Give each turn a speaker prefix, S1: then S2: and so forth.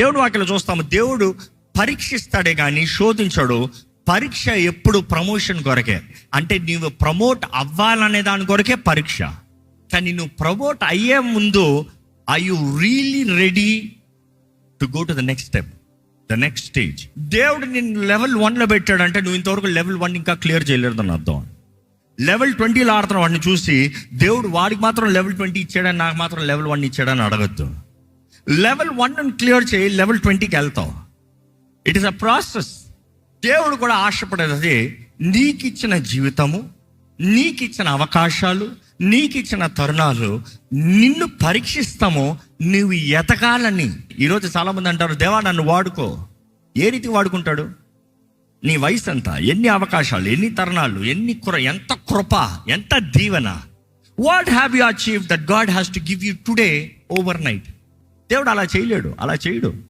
S1: దేవుడు వాక్యలో చూస్తాము, దేవుడు పరీక్షిస్తాడే కానీ శోధించడు. పరీక్ష ఎప్పుడు ప్రమోషన్ కొరకే. అంటే నీవు ప్రమోట్ అవ్వాలనే దాని కొరకే పరీక్ష. కానీ నువ్వు ప్రమోట్ అయ్యే ముందు I you really ready to go to the next step, the next stage. దేవుడు నిన్ను లెవెల్ 1లో పెట్టాడంటే నువ్వు ఇంతవరకు లెవెల్ 1 ఇంకా క్లియర్ చేయలేదని అర్థం. లెవెల్ 20లో ఆడుతున్న వాడిని చూసి దేవుడు వాడికి మాత్రం లెవెల్ 20 ఇచ్చాడని నాకు మాత్రం లెవెల్ 1 ఇచ్చాడని అడగద్దు. లెవెల్ 1 క్లియర్ చేయి, లెవెల్ 20కి వెళ్తావు. It is a process. దేవుడు కూడా ఆశపడేది నీకు ఇచ్చిన జీవితము, నీకు ఇచ్చిన అవకాశాలు, నీకు ఇచ్చిన తరుణాలు నిన్ను పరీక్షిస్తామో నువ్వు ఎతకాలని. ఈరోజు చాలామంది అంటారు, దేవా నన్ను వాడుకో. ఏ రీతి వాడుకుంటాడు? నీ వయసు ఎంత, ఎన్ని అవకాశాలు, ఎన్ని తరుణాలు, ఎంత కృప, ఎంత దీవెన. What have you achieve that God has to give you today over night? దేవుడు అలా చేయలేడు, అలా చేయడు.